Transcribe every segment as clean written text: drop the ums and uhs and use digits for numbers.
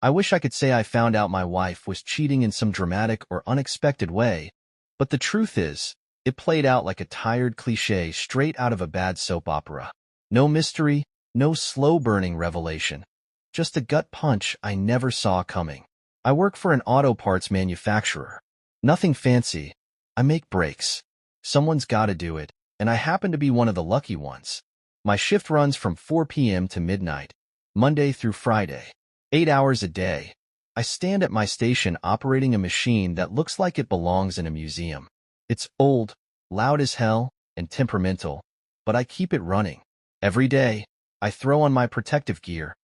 I wish I could say I found out my wife was cheating in some dramatic or unexpected way, but the truth is, it played out like a tired cliché straight out of a bad soap opera. No mystery, no slow-burning revelation. Just a gut punch I never saw coming. I work for an auto parts manufacturer. Nothing fancy. I make brakes. Someone's gotta do it, and I happen to be one of the lucky ones. My shift runs from 4 p.m. to midnight, Monday through Friday. 8 hours a day. I stand at my station operating a machine that looks like it belongs in a museum. It's old, loud as hell, and temperamental, but I keep it running. Every day, I throw on my protective gear,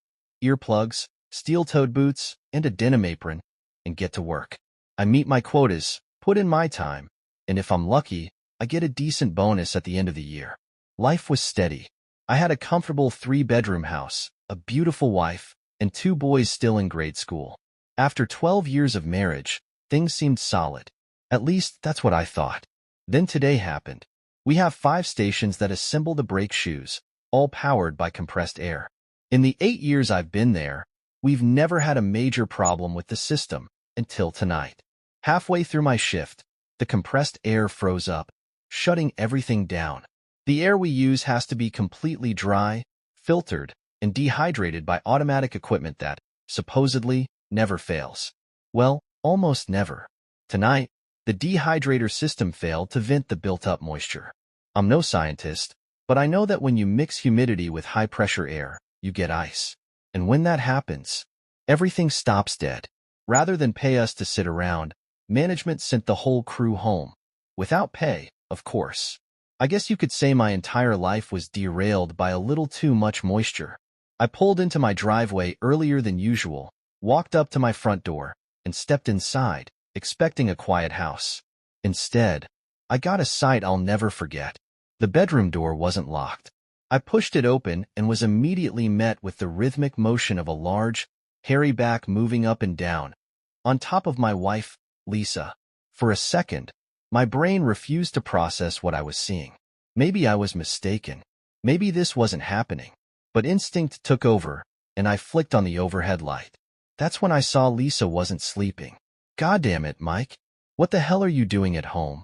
earplugs, steel-toed boots, and a denim apron, and get to work. I meet my quotas, put in my time, and if I'm lucky, I get a decent bonus at the end of the year. Life was steady. I had a comfortable 3-bedroom house, a beautiful wife, and 2 boys still in grade school. After 12 years of marriage, things seemed solid. At least, that's what I thought. Then today happened. We have 5 stations that assemble the brake shoes, all powered by compressed air. In the 8 years I've been there, we've never had a major problem with the system, until tonight. Halfway through my shift, the compressed air froze up, shutting everything down. The air we use has to be completely dry, filtered, and dehydrated by automatic equipment that, supposedly, never fails. Well, almost never. Tonight, the dehydrator system failed to vent the built-up moisture. I'm no scientist, but I know that when you mix humidity with high-pressure air, you get ice. And when that happens, everything stops dead. Rather than pay us to sit around, management sent the whole crew home. Without pay, of course. I guess you could say my entire life was derailed by a little too much moisture. I pulled into my driveway earlier than usual, walked up to my front door, and stepped inside, expecting a quiet house. Instead, I got a sight I'll never forget. The bedroom door wasn't locked. I pushed it open and was immediately met with the rhythmic motion of a large, hairy back moving up and down, on top of my wife, Lisa. For a second, my brain refused to process what I was seeing. Maybe I was mistaken. Maybe this wasn't happening. But instinct took over, and I flicked on the overhead light. That's when I saw Lisa wasn't sleeping. Goddamn it, Mike. What the hell are you doing at home?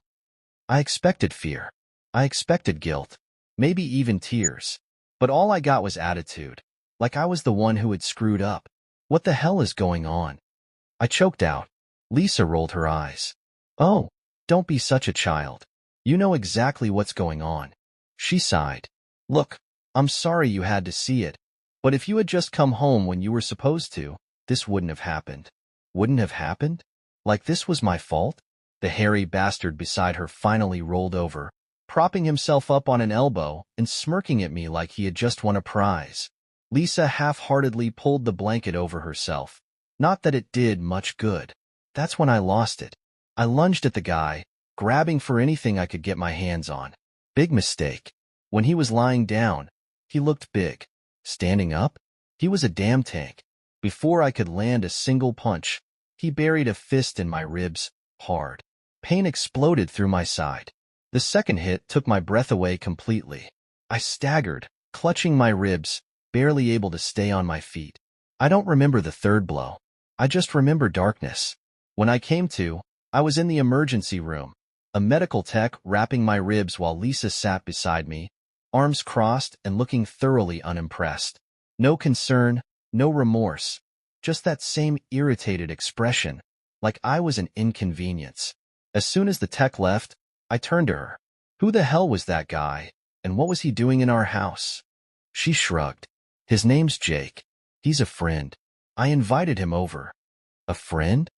I expected fear. I expected guilt. Maybe even tears. But all I got was attitude. Like I was the one who had screwed up. What the hell is going on? I choked out. Lisa rolled her eyes. Oh, don't be such a child. You know exactly what's going on. She sighed. Look, I'm sorry you had to see it, but if you had just come home when you were supposed to, this wouldn't have happened. Wouldn't have happened? Like this was my fault? The hairy bastard beside her finally rolled over, propping himself up on an elbow and smirking at me like he had just won a prize. Lisa half-heartedly pulled the blanket over herself. Not that it did much good. That's when I lost it. I lunged at the guy, grabbing for anything I could get my hands on. Big mistake. When he was lying down, he looked big. Standing up, he was a damn tank. Before I could land a single punch, he buried a fist in my ribs, hard. Pain exploded through my side. The second hit took my breath away completely. I staggered, clutching my ribs, barely able to stay on my feet. I don't remember the third blow. I just remember darkness. When I came to, I was in the emergency room, a medical tech wrapping my ribs while Lisa sat beside me, arms crossed and looking thoroughly unimpressed. No concern, no remorse, just that same irritated expression, like I was an inconvenience. As soon as the tech left, I turned to her. Who the hell was that guy, and what was he doing in our house? She shrugged. His name's Jake. He's a friend. I invited him over. A friend?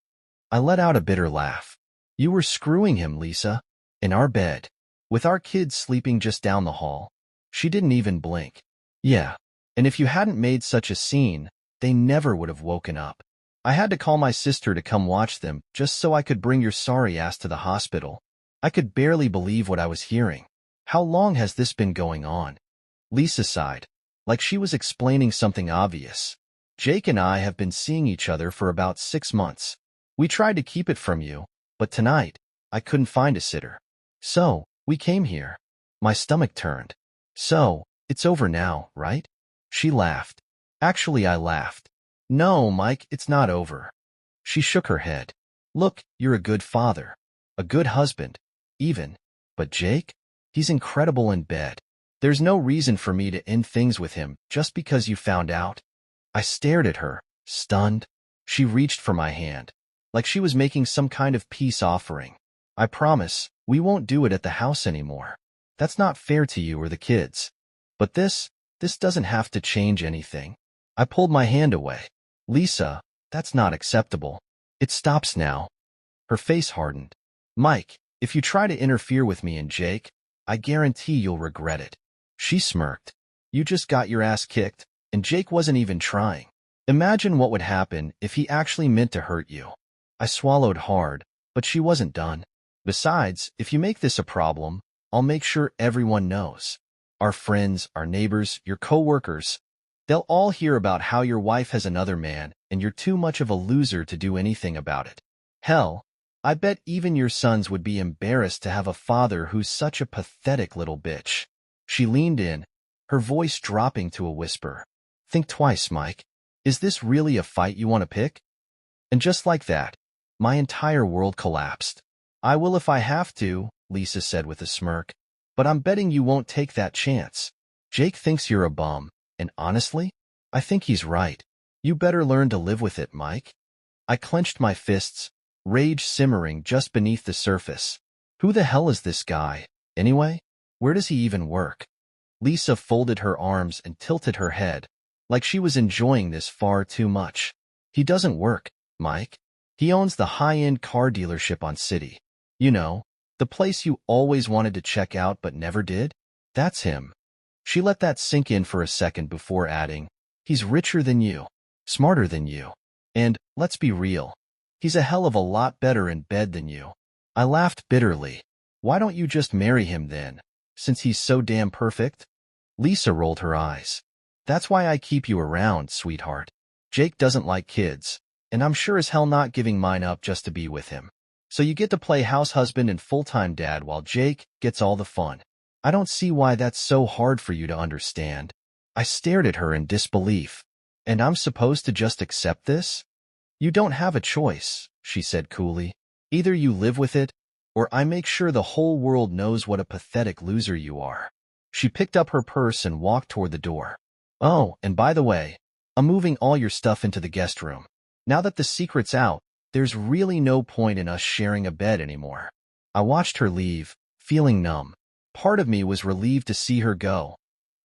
I let out a bitter laugh. You were screwing him, Lisa. In our bed. With our kids sleeping just down the hall. She didn't even blink. Yeah. And if you hadn't made such a scene, they never would have woken up. I had to call my sister to come watch them just so I could bring your sorry ass to the hospital. I could barely believe what I was hearing. How long has this been going on? Lisa sighed, like she was explaining something obvious. Jake and I have been seeing each other for about 6 months. We tried to keep it from you, but tonight, I couldn't find a sitter. So, we came here. My stomach turned. So, it's over now, right? She laughed. Actually, I laughed. No, Mike, it's not over. She shook her head. Look, you're a good father. A good husband, even. But Jake? He's incredible in bed. There's no reason for me to end things with him just because you found out. I stared at her, stunned. She reached for my hand, like she was making some kind of peace offering. I promise, we won't do it at the house anymore. That's not fair to you or the kids. But this doesn't have to change anything. I pulled my hand away. Lisa, that's not acceptable. It stops now. Her face hardened. Mike, if you try to interfere with me and Jake, I guarantee you'll regret it. She smirked. You just got your ass kicked, and Jake wasn't even trying. Imagine what would happen if he actually meant to hurt you. I swallowed hard, but she wasn't done. Besides, if you make this a problem, I'll make sure everyone knows. Our friends, our neighbors, your co-workers. They'll all hear about how your wife has another man and you're too much of a loser to do anything about it. Hell, I bet even your sons would be embarrassed to have a father who's such a pathetic little bitch. She leaned in, her voice dropping to a whisper. Think twice, Mike. Is this really a fight you want to pick? And just like that, my entire world collapsed. I will if I have to, Lisa said with a smirk. But I'm betting you won't take that chance. Jake thinks you're a bum, and honestly, I think he's right. You better learn to live with it, Mike. I clenched my fists, rage simmering just beneath the surface. Who the hell is this guy, anyway? Where does he even work? Lisa folded her arms and tilted her head, like she was enjoying this far too much. He doesn't work, Mike. He owns the high-end car dealership on City. You know, the place you always wanted to check out but never did? That's him. She let that sink in for a second before adding, he's richer than you, smarter than you, and, let's be real, he's a hell of a lot better in bed than you. I laughed bitterly. Why don't you just marry him then, since he's so damn perfect? Lisa rolled her eyes. That's why I keep you around, sweetheart. Jake doesn't like kids, and I'm sure as hell not giving mine up just to be with him. So you get to play house husband and full-time dad while Jake gets all the fun. I don't see why that's so hard for you to understand. I stared at her in disbelief. And I'm supposed to just accept this? You don't have a choice, she said coolly. Either you live with it, or I make sure the whole world knows what a pathetic loser you are. She picked up her purse and walked toward the door. Oh, and by the way, I'm moving all your stuff into the guest room. Now that the secret's out, there's really no point in us sharing a bed anymore. I watched her leave, feeling numb. Part of me was relieved to see her go.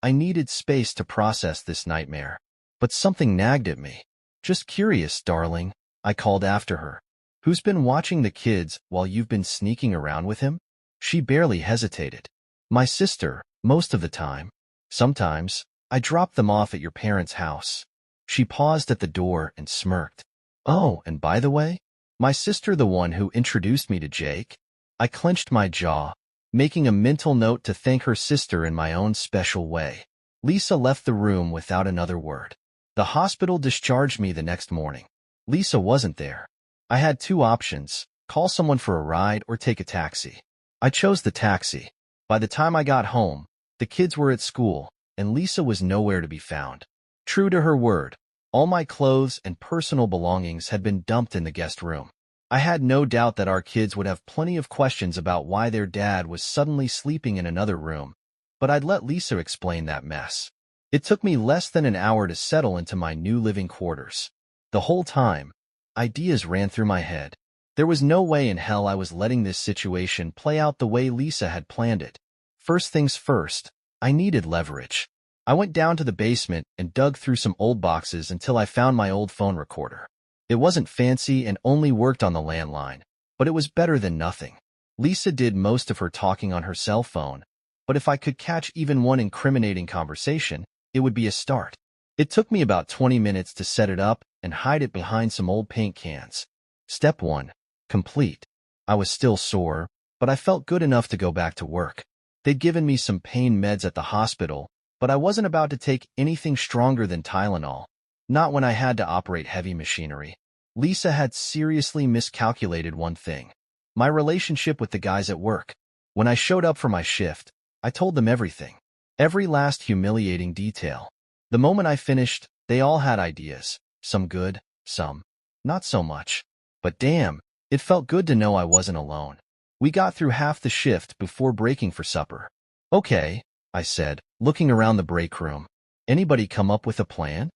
I needed space to process this nightmare. But something nagged at me. Just curious, darling, I called after her. Who's been watching the kids while you've been sneaking around with him? She barely hesitated. My sister, most of the time. Sometimes, I drop them off at your parents' house. She paused at the door and smirked. Oh, and by the way, my sister, the one who introduced me to Jake. I clenched my jaw, making a mental note to thank her sister in my own special way. Lisa left the room without another word. The hospital discharged me the next morning. Lisa wasn't there. I had two options, call someone for a ride or take a taxi. I chose the taxi. By the time I got home, the kids were at school, and Lisa was nowhere to be found. True to her word, all my clothes and personal belongings had been dumped in the guest room. I had no doubt that our kids would have plenty of questions about why their dad was suddenly sleeping in another room, but I'd let Lisa explain that mess. It took me less than an hour to settle into my new living quarters. The whole time, ideas ran through my head. There was no way in hell I was letting this situation play out the way Lisa had planned it. First things first, I needed leverage. I went down to the basement and dug through some old boxes until I found my old phone recorder. It wasn't fancy and only worked on the landline, but it was better than nothing. Lisa did most of her talking on her cell phone, but if I could catch even one incriminating conversation, it would be a start. It took me about 20 minutes to set it up and hide it behind some old paint cans. Step 1. Complete. I was still sore, but I felt good enough to go back to work. They'd given me some pain meds at the hospital, but I wasn't about to take anything stronger than Tylenol. Not when I had to operate heavy machinery. Lisa had seriously miscalculated one thing. My relationship with the guys at work. When I showed up for my shift, I told them everything. Every last humiliating detail. The moment I finished, they all had ideas. Some good, some not so much. But damn, it felt good to know I wasn't alone. We got through half the shift before breaking for supper. Okay, I said, looking around the break room. Anybody come up with a plan?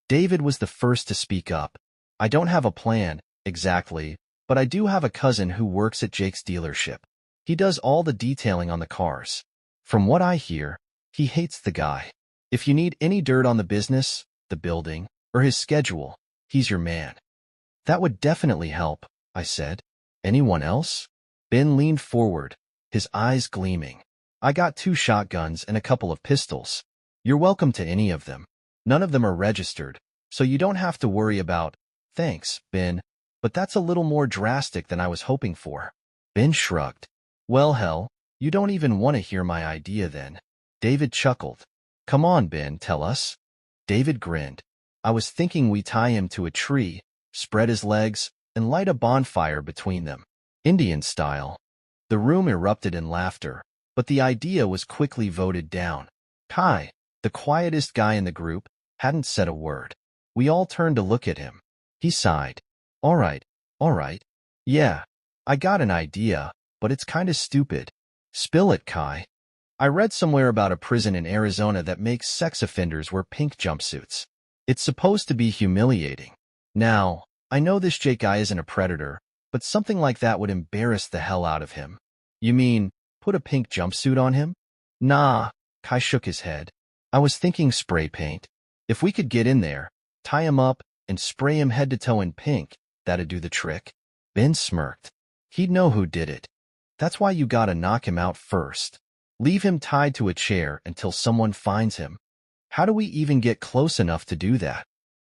David was the first to speak up. I don't have a plan, exactly, but I do have a cousin who works at Jake's dealership. He does all the detailing on the cars. From what I hear, he hates the guy. If you need any dirt on the business, the building, or his schedule, he's your man. That would definitely help, I said. Anyone else? Ben leaned forward, his eyes gleaming. I got 2 shotguns and a couple of pistols. You're welcome to any of them. None of them are registered, so you don't have to worry about. Thanks, Ben, but that's a little more drastic than I was hoping for. Ben shrugged. Well, hell, you don't even want to hear my idea then. David chuckled. Come on, Ben, tell us. David grinned. I was thinking we tie him to a tree, spread his legs, and light a bonfire between them. Indian style. The room erupted in laughter, but the idea was quickly voted down. Kai, the quietest guy in the group, hadn't said a word. We all turned to look at him. He sighed. All right. Yeah, I got an idea, but it's kinda stupid. Spill it, Kai. I read somewhere about a prison in Arizona that makes sex offenders wear pink jumpsuits. It's supposed to be humiliating. Now, I know this Jake guy isn't a predator, but something like that would embarrass the hell out of him. You mean, put a pink jumpsuit on him? Nah, Kai shook his head. I was thinking spray paint. If we could get in there, tie him up, and spray him head to toe in pink, that'd do the trick. Ben smirked. He'd know who did it. That's why you gotta knock him out first. Leave him tied to a chair until someone finds him. How do we even get close enough to do that?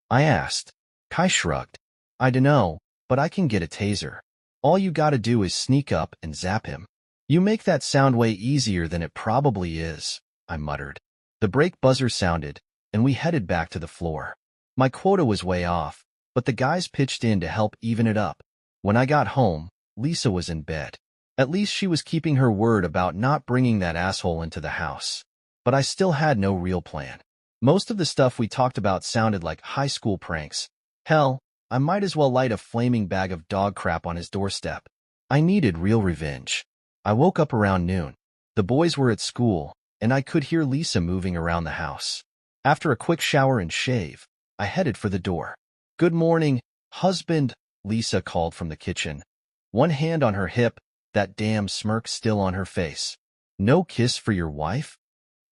I asked. Kai shrugged. I dunno, but I can get a taser. All you gotta do is sneak up and zap him. You make that sound way easier than it probably is, I muttered. The brake buzzer sounded, and we headed back to the floor. My quota was way off, but the guys pitched in to help even it up. When I got home, Lisa was in bed. At least she was keeping her word about not bringing that asshole into the house. But I still had no real plan. Most of the stuff we talked about sounded like high school pranks. Hell, I might as well light a flaming bag of dog crap on his doorstep. I needed real revenge. I woke up around noon. The boys were at school, and I could hear Lisa moving around the house. After a quick shower and shave, I headed for the door. Good morning, husband, Lisa called from the kitchen. One hand on her hip, that damn smirk still on her face. No kiss for your wife?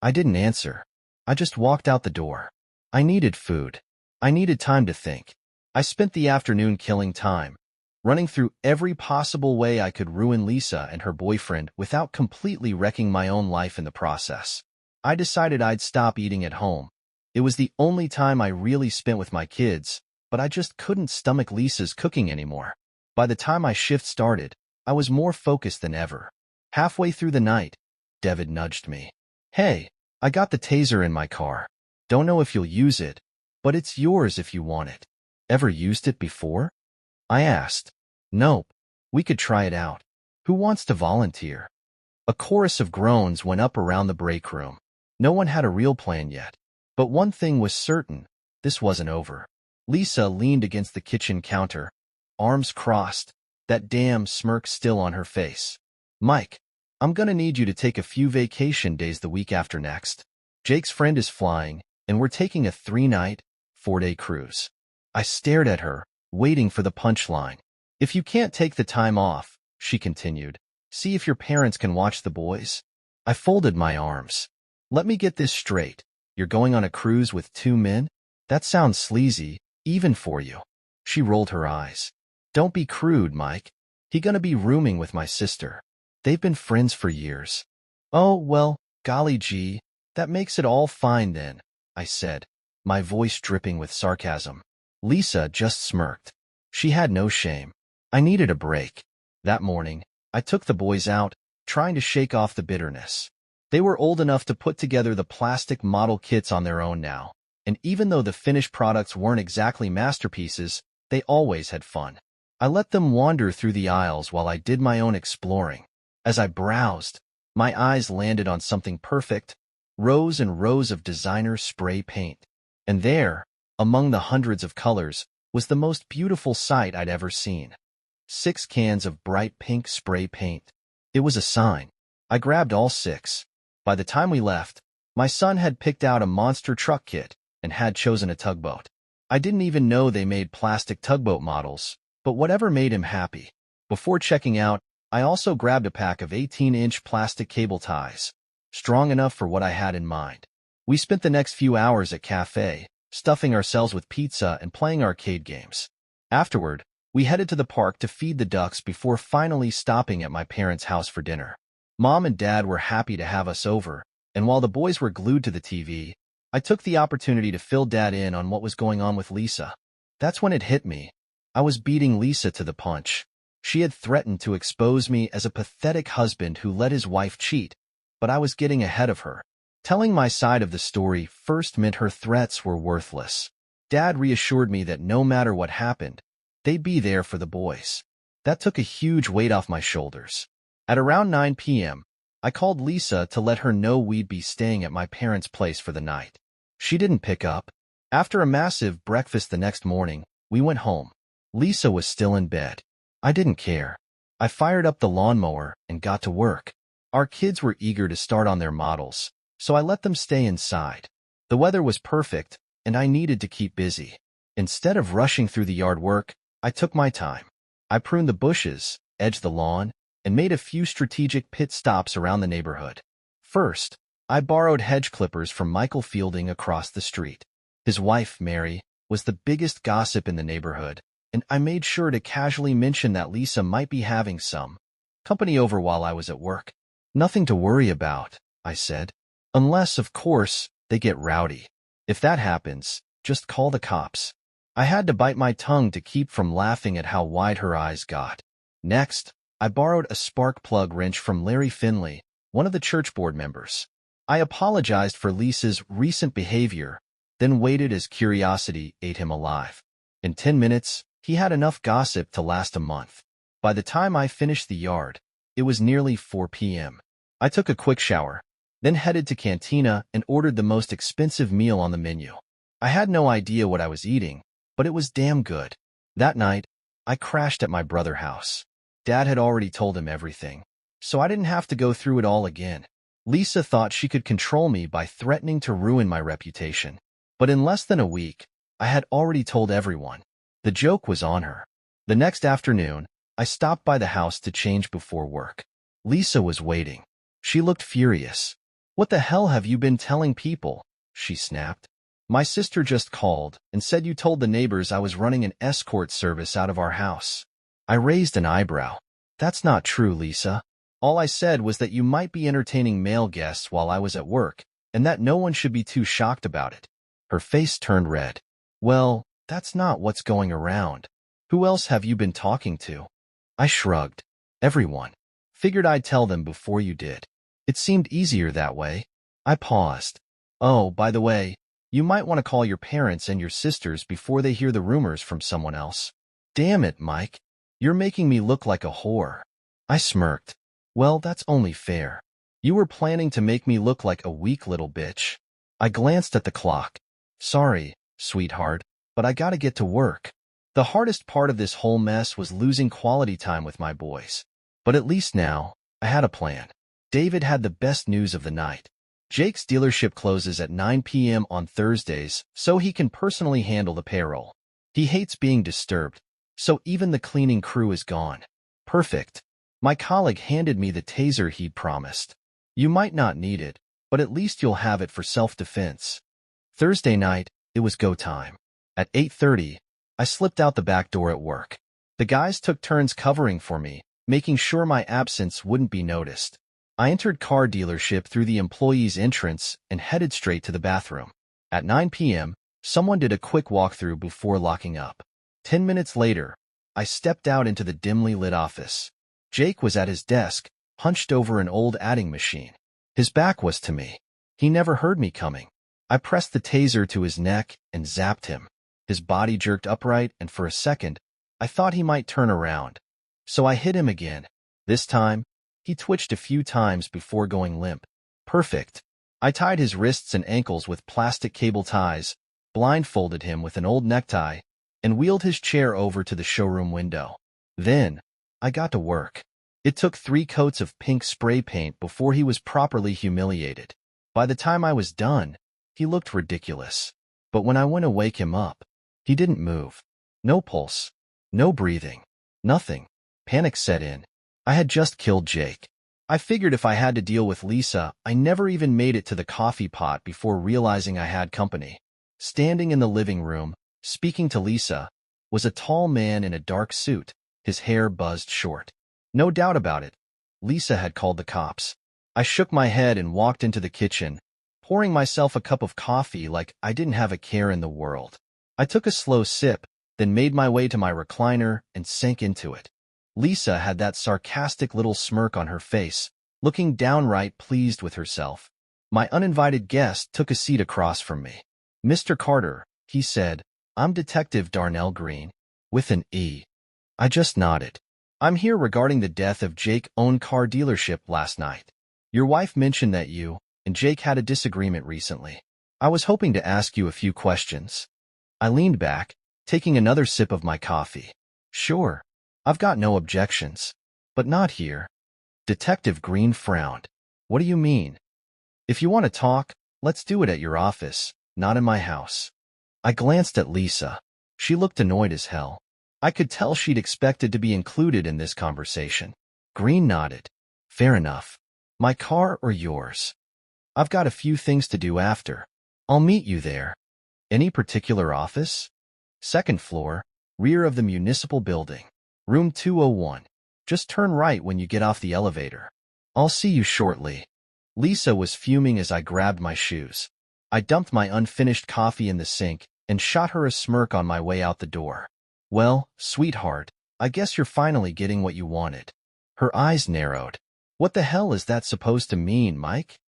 I didn't answer. I just walked out the door. I needed food. I needed time to think. I spent the afternoon killing time, running through every possible way I could ruin Lisa and her boyfriend without completely wrecking my own life in the process. I decided I'd stop eating at home. It was the only time I really spent with my kids, but I just couldn't stomach Lisa's cooking anymore. By the time my shift started, I was more focused than ever. Halfway through the night, David nudged me. Hey, I got the taser in my car. Don't know if you'll use it, but it's yours if you want it. Ever used it before? I asked. Nope. We could try it out. Who wants to volunteer? A chorus of groans went up around the break room. No one had a real plan yet. But one thing was certain. This wasn't over. Lisa leaned against the kitchen counter, arms crossed, that damn smirk still on her face. Mike, I'm gonna need you to take a few vacation days the week after next. Jake's friend is flying, and we're taking a 3-night, 4-day cruise. I stared at her, waiting for the punchline. If you can't take the time off, she continued, see if your parents can watch the boys. I folded my arms. Let me get this straight. You're going on a cruise with 2 men? That sounds sleazy, even for you. She rolled her eyes. Don't be crude, Mike. He gonna be rooming with my sister. They've been friends for years. Oh, well, golly gee, that makes it all fine then, I said, my voice dripping with sarcasm. Lisa just smirked. She had no shame. I needed a break. That morning, I took the boys out, trying to shake off the bitterness. They were old enough to put together the plastic model kits on their own now, and even though the finished products weren't exactly masterpieces, they always had fun. I let them wander through the aisles while I did my own exploring. As I browsed, my eyes landed on something perfect, rows and rows of designer spray paint. And there, among the hundreds of colors, was the most beautiful sight I'd ever seen. 6 cans of bright pink spray paint. It was a sign. I grabbed all 6. By the time we left, my son had picked out a monster truck kit and had chosen a tugboat. I didn't even know they made plastic tugboat models, but whatever made him happy. Before checking out, I also grabbed a pack of 18-inch plastic cable ties, strong enough for what I had in mind. We spent the next few hours at cafe, stuffing ourselves with pizza and playing arcade games. Afterward, we headed to the park to feed the ducks before finally stopping at my parents' house for dinner. Mom and Dad were happy to have us over, and while the boys were glued to the TV, I took the opportunity to fill Dad in on what was going on with Lisa. That's when it hit me. I was beating Lisa to the punch. She had threatened to expose me as a pathetic husband who let his wife cheat, but I was getting ahead of her. Telling my side of the story first meant her threats were worthless. Dad reassured me that no matter what happened, they'd be there for the boys. That took a huge weight off my shoulders. At around 9 p.m., I called Lisa to let her know we'd be staying at my parents' place for the night. She didn't pick up. After a massive breakfast the next morning, we went home. Lisa was still in bed. I didn't care. I fired up the lawnmower and got to work. Our kids were eager to start on their models, so I let them stay inside. The weather was perfect, and I needed to keep busy. Instead of rushing through the yard work, I took my time. I pruned the bushes, edged the lawn, and made a few strategic pit stops around the neighborhood. First, I borrowed hedge clippers from Michael Fielding across the street. His wife, Mary, was the biggest gossip in the neighborhood, and I made sure to casually mention that Lisa might be having some company over while I was at work. Nothing to worry about, I said. Unless, of course, they get rowdy. If that happens, just call the cops. I had to bite my tongue to keep from laughing at how wide her eyes got. Next, I borrowed a spark plug wrench from Larry Finley, one of the church board members. I apologized for Lisa's recent behavior, then waited as curiosity ate him alive. In 10 minutes, he had enough gossip to last a month. By the time I finished the yard, it was nearly 4 p.m. I took a quick shower, then headed to Cantina and ordered the most expensive meal on the menu. I had no idea what I was eating, but it was damn good. That night, I crashed at my brother's house. Dad had already told him everything, so I didn't have to go through it all again. Lisa thought she could control me by threatening to ruin my reputation. But in less than a week, I had already told everyone. The joke was on her. The next afternoon, I stopped by the house to change before work. Lisa was waiting. She looked furious. "What the hell have you been telling people?" she snapped. "My sister just called and said you told the neighbors I was running an escort service out of our house." I raised an eyebrow. "That's not true, Lisa. All I said was that you might be entertaining male guests while I was at work, and that no one should be too shocked about it." Her face turned red. "Well, that's not what's going around. Who else have you been talking to?" I shrugged. "Everyone. Figured I'd tell them before you did. It seemed easier that way." I paused. "Oh, by the way, you might want to call your parents and your sisters before they hear the rumors from someone else." "Damn it, Mike. You're making me look like a whore." I smirked. "Well, that's only fair. You were planning to make me look like a weak little bitch." I glanced at the clock. "Sorry, sweetheart, but I gotta get to work." The hardest part of this whole mess was losing quality time with my boys. But at least now, I had a plan. David had the best news of the night. Jake's dealership closes at 9 p.m. on Thursdays, so he can personally handle the payroll. He hates being disturbed, so even the cleaning crew is gone. Perfect. My colleague handed me the taser he'd promised. "You might not need it, but at least you'll have it for self-defense." Thursday night, it was go time. At 8:30, I slipped out the back door at work. The guys took turns covering for me, making sure my absence wouldn't be noticed. I entered car dealership through the employee's entrance and headed straight to the bathroom. At 9 p.m., someone did a quick walkthrough before locking up. 10 minutes later, I stepped out into the dimly lit office. Jake was at his desk, hunched over an old adding machine. His back was to me. He never heard me coming. I pressed the taser to his neck and zapped him. His body jerked upright, and for a second, I thought he might turn around. So I hit him again. This time, he twitched a few times before going limp. Perfect. I tied his wrists and ankles with plastic cable ties, blindfolded him with an old necktie, and wheeled his chair over to the showroom window. Then, I got to work. It took 3 coats of pink spray paint before he was properly humiliated. By the time I was done, he looked ridiculous. But when I went to wake him up, he didn't move. No pulse. No breathing. Nothing. Panic set in. I had just killed Jake. I figured if I had to deal with Lisa, I never even made it to the coffee pot before realizing I had company. Standing in the living room, speaking to Lisa, was a tall man in a dark suit, his hair buzzed short. No doubt about it, Lisa had called the cops. I shook my head and walked into the kitchen, pouring myself a cup of coffee like I didn't have a care in the world. I took a slow sip, then made my way to my recliner and sank into it. Lisa had that sarcastic little smirk on her face, looking downright pleased with herself. My uninvited guest took a seat across from me. "Mr. Carter," he said, "I'm Detective Darnell Green, with an E." I just nodded. "I'm here regarding the death of Jake-owned car dealership last night. Your wife mentioned that you and Jake had a disagreement recently. I was hoping to ask you a few questions." I leaned back, taking another sip of my coffee. "Sure. I've got no objections. But not here." Detective Green frowned. "What do you mean?" "If you want to talk, let's do it at your office, not in my house." I glanced at Lisa. She looked annoyed as hell. I could tell she'd expected to be included in this conversation. Green nodded. "Fair enough. My car or yours? I've got a few things to do after. I'll meet you there." "Any particular office?" "Second floor, rear of the municipal building. Room 201. Just turn right when you get off the elevator." "I'll see you shortly." Lisa was fuming as I grabbed my shoes. I dumped my unfinished coffee in the sink and shot her a smirk on my way out the door. "Well, sweetheart, I guess you're finally getting what you wanted." Her eyes narrowed. "What the hell is that supposed to mean, Mike?"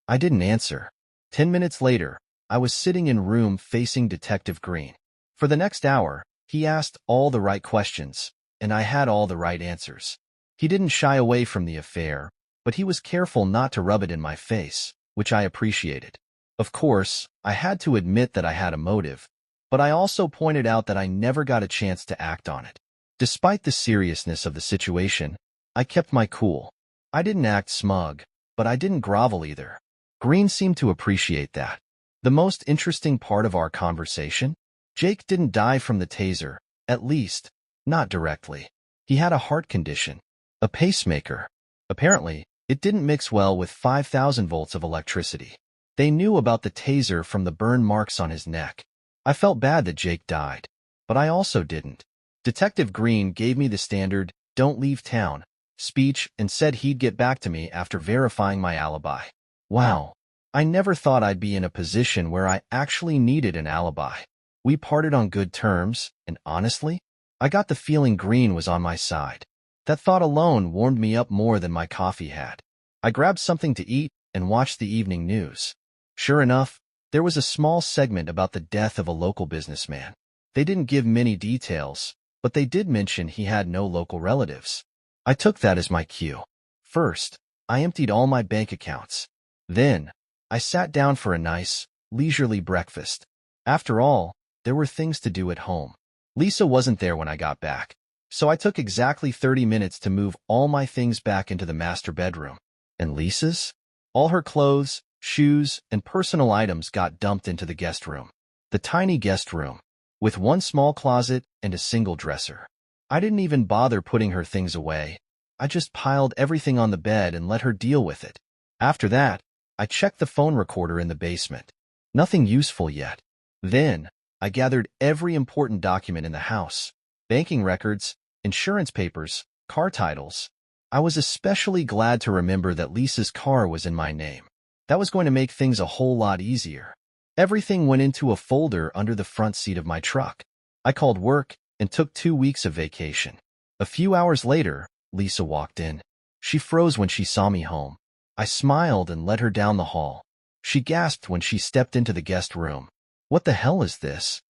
I didn't answer. 10 minutes later, I was sitting in room facing Detective Green. For the next hour, he asked all the right questions, and I had all the right answers. He didn't shy away from the affair, but he was careful not to rub it in my face, which I appreciated. Of course, I had to admit that I had a motive, but I also pointed out that I never got a chance to act on it. Despite the seriousness of the situation, I kept my cool. I didn't act smug, but I didn't grovel either. Green seemed to appreciate that. The most interesting part of our conversation? Jake didn't die from the taser, at least, not directly. He had a heart condition, a pacemaker. Apparently, it didn't mix well with 5,000 volts of electricity. They knew about the taser from the burn marks on his neck. I felt bad that Jake died, but I also didn't. Detective Green gave me the standard, "don't leave town," speech and said he'd get back to me after verifying my alibi. Wow, I never thought I'd be in a position where I actually needed an alibi. We parted on good terms, and honestly, I got the feeling Green was on my side. That thought alone warmed me up more than my coffee had. I grabbed something to eat and watched the evening news. Sure enough, there was a small segment about the death of a local businessman. They didn't give many details, but they did mention he had no local relatives. I took that as my cue. First, I emptied all my bank accounts. Then, I sat down for a nice, leisurely breakfast. After all, there were things to do at home. Lisa wasn't there when I got back, so I took exactly 30 minutes to move all my things back into the master bedroom. And Lisa's? All her clothes, shoes, and personal items got dumped into the guest room. The tiny guest room, with one small closet and a single dresser. I didn't even bother putting her things away. I just piled everything on the bed and let her deal with it. After that, I checked the phone recorder in the basement. Nothing useful yet. Then, I gathered every important document in the house. Banking records, insurance papers, car titles. I was especially glad to remember that Lisa's car was in my name. That was going to make things a whole lot easier. Everything went into a folder under the front seat of my truck. I called work and took 2 weeks of vacation. A few hours later, Lisa walked in. She froze when she saw me home. I smiled and led her down the hall. She gasped when she stepped into the guest room. "What the hell is this?"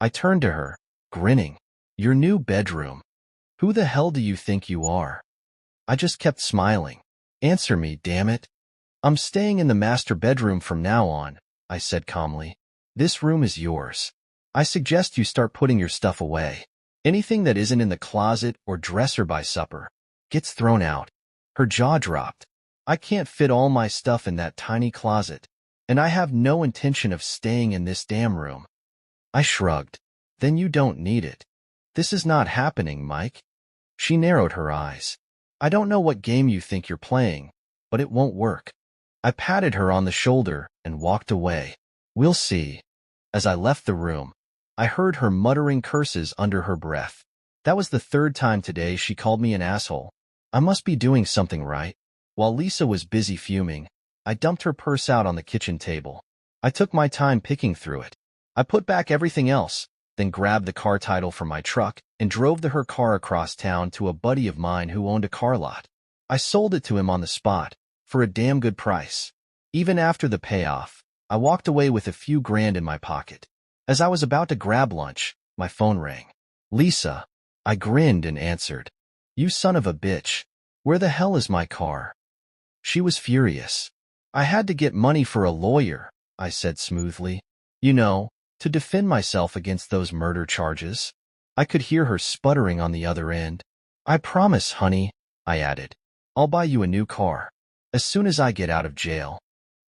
I turned to her, grinning. "Your new bedroom. Who the hell do you think you are?" I just kept smiling. "Answer me, damn it." "I'm staying in the master bedroom from now on," I said calmly. This room is yours. I suggest you start putting your stuff away. Anything that isn't in the closet or dresser by supper gets thrown out." Her jaw dropped. "I can't fit all my stuff in that tiny closet, and I have no intention of staying in this damn room." I shrugged. "Then you don't need it. This is not happening, Mike." She narrowed her eyes. "I don't know what game you think you're playing, but it won't work." I patted her on the shoulder and walked away. "We'll see." As I left the room, I heard her muttering curses under her breath. That was the third time today she called me an asshole. I must be doing something right. While Lisa was busy fuming, I dumped her purse out on the kitchen table. I took my time picking through it. I put back everything else, then grabbed the car title from my truck and drove her car across town to a buddy of mine who owned a car lot. I sold it to him on the spot for a damn good price. Even after the payoff, I walked away with a few grand in my pocket. As I was about to grab lunch, my phone rang. "Lisa." I grinned and answered. "You son of a bitch. Where the hell is my car?" She was furious. "I had to get money for a lawyer," I said smoothly. "You know, to defend myself against those murder charges." I could hear her sputtering on the other end. "I promise, honey," I added. "I'll buy you a new car as soon as I get out of jail."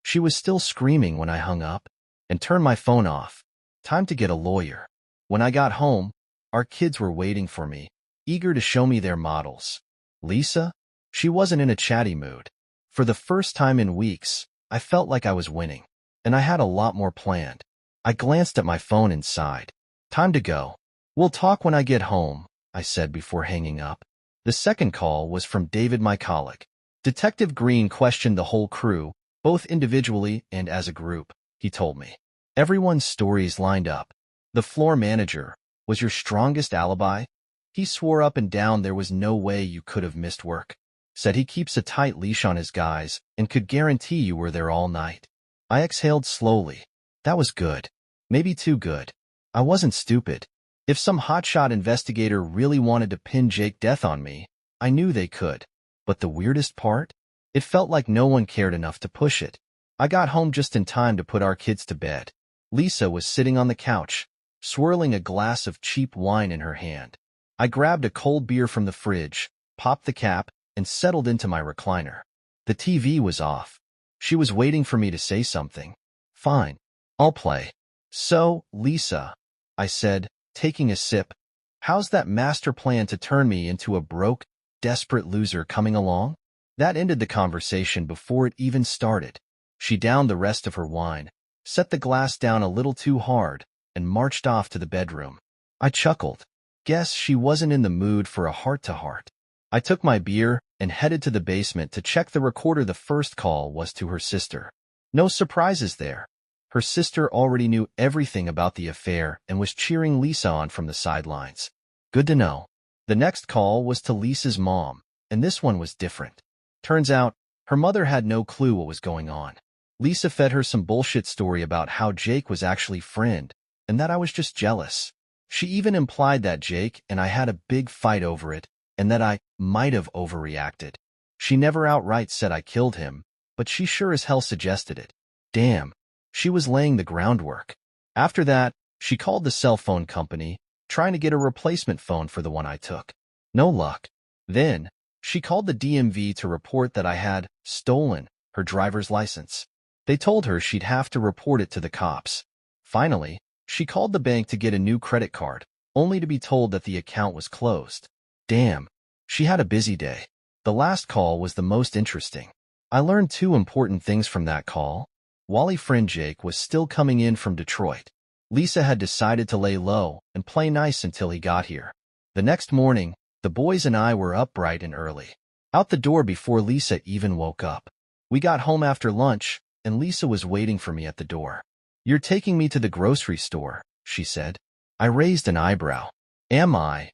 She was still screaming when I hung up and turned my phone off. Time to get a lawyer. When I got home, our kids were waiting for me, eager to show me their models. Lisa? She wasn't in a chatty mood. For the first time in weeks, I felt like I was winning, and I had a lot more planned. I glanced at my phone and sighed. "Time to go." "We'll talk when I get home," I said before hanging up. The second call was from David, my colleague. Detective Green questioned the whole crew, both individually and as a group, he told me. Everyone's stories lined up. The floor manager was your strongest alibi. He swore up and down there was no way you could have missed work. Said he keeps a tight leash on his guys and could guarantee you were there all night. I exhaled slowly. That was good. Maybe too good. I wasn't stupid. If some hotshot investigator really wanted to pin Jake Death on me, I knew they could. But the weirdest part? It felt like no one cared enough to push it. I got home just in time to put our kids to bed. Lisa was sitting on the couch, swirling a glass of cheap wine in her hand. I grabbed a cold beer from the fridge, popped the cap, and settled into my recliner. The TV was off. She was waiting for me to say something. "Fine, I'll play." "So, Lisa," I said, taking a sip, "how's that master plan to turn me into a broke, desperate loser coming along?" That ended the conversation before it even started. She downed the rest of her wine, set the glass down a little too hard, and marched off to the bedroom. I chuckled. Guess she wasn't in the mood for a heart-to-heart. I took my beer and headed to the basement to check the recorder. The first call was to her sister. No surprises there. Her sister already knew everything about the affair and was cheering Lisa on from the sidelines. Good to know. The next call was to Lisa's mom, and this one was different. Turns out, her mother had no clue what was going on. Lisa fed her some bullshit story about how Jake was actually friend, and that I was just jealous. She even implied that Jake and I had a big fight over it, and that I might have overreacted. She never outright said I killed him, but she sure as hell suggested it. Damn, she was laying the groundwork. After that, she called the cell phone company, trying to get a replacement phone for the one I took. No luck. Then, she called the DMV to report that I had stolen her driver's license. They told her she'd have to report it to the cops. Finally, she called the bank to get a new credit card, only to be told that the account was closed. Damn, she had a busy day. The last call was the most interesting. I learned two important things from that call. Wally friend Jake was still coming in from Detroit. Lisa had decided to lay low and play nice until he got here. The next morning, the boys and I were up bright and early, out the door before Lisa even woke up. We got home after lunch, and Lisa was waiting for me at the door. "You're taking me to the grocery store," she said. I raised an eyebrow. "Am I?"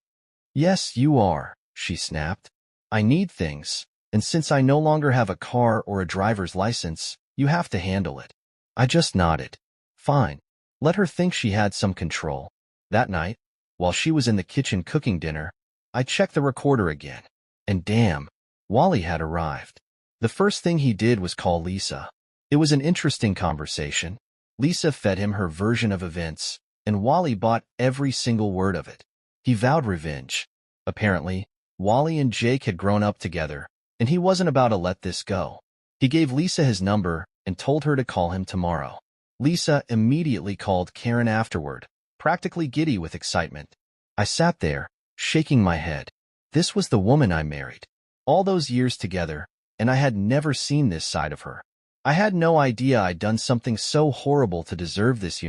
"Yes, you are," she snapped. "I need things, and since I no longer have a car or a driver's license, you have to handle it." I just nodded. Fine. Let her think she had some control. That night, while she was in the kitchen cooking dinner, I checked the recorder again. And damn, Wally had arrived. The first thing he did was call Lisa. It was an interesting conversation. Lisa fed him her version of events, and Wally bought every single word of it. He vowed revenge. Apparently, Wally and Jake had grown up together, and he wasn't about to let this go. He gave Lisa his number and told her to call him tomorrow. Lisa immediately called Karen afterward, practically giddy with excitement. I sat there, shaking my head. This was the woman I married. All those years together, and I had never seen this side of her. I had no idea I'd done something so horrible to deserve this,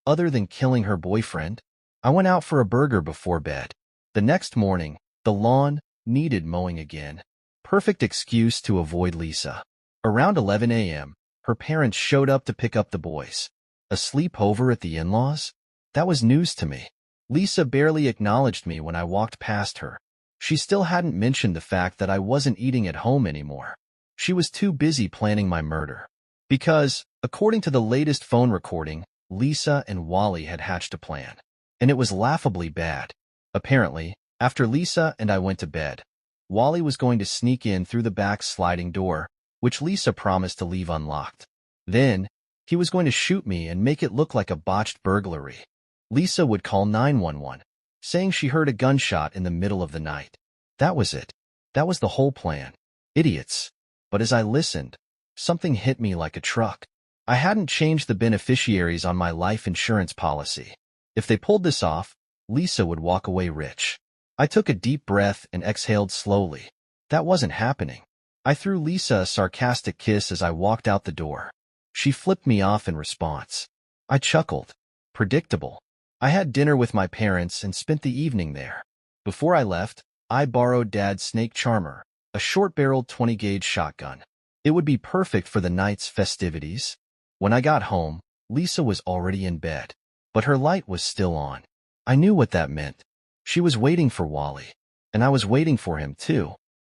other than killing her boyfriend. I went out for a burger before bed. The next morning, the lawn needed mowing again. Perfect excuse to avoid Lisa. Around 11 a.m., her parents showed up to pick up the boys. A sleepover at the in-laws? That was news to me. Lisa barely acknowledged me when I walked past her. She still hadn't mentioned the fact that I wasn't eating at home anymore. She was too busy planning my murder. Because, according to the latest phone recording, Lisa and Wally had hatched a plan. And it was laughably bad. Apparently, after Lisa and I went to bed, Wally was going to sneak in through the back sliding door, which Lisa promised to leave unlocked. Then, he was going to shoot me and make it look like a botched burglary. Lisa would call 911, saying she heard a gunshot in the middle of the night. That was it. That was the whole plan. Idiots. But as I listened, something hit me like a truck. I hadn't changed the beneficiaries on my life insurance policy. If they pulled this off, Lisa would walk away rich. I took a deep breath and exhaled slowly. That wasn't happening. I threw Lisa a sarcastic kiss as I walked out the door. She flipped me off in response. I chuckled. Predictable. I had dinner with my parents and spent the evening there. Before I left, I borrowed Dad's snake charmer, a short-barreled 20-gauge shotgun. It would be perfect for the night's festivities. When I got home, Lisa was already in bed, but her light was still on. I knew what that meant. She was waiting for Wally, and I was waiting for him too.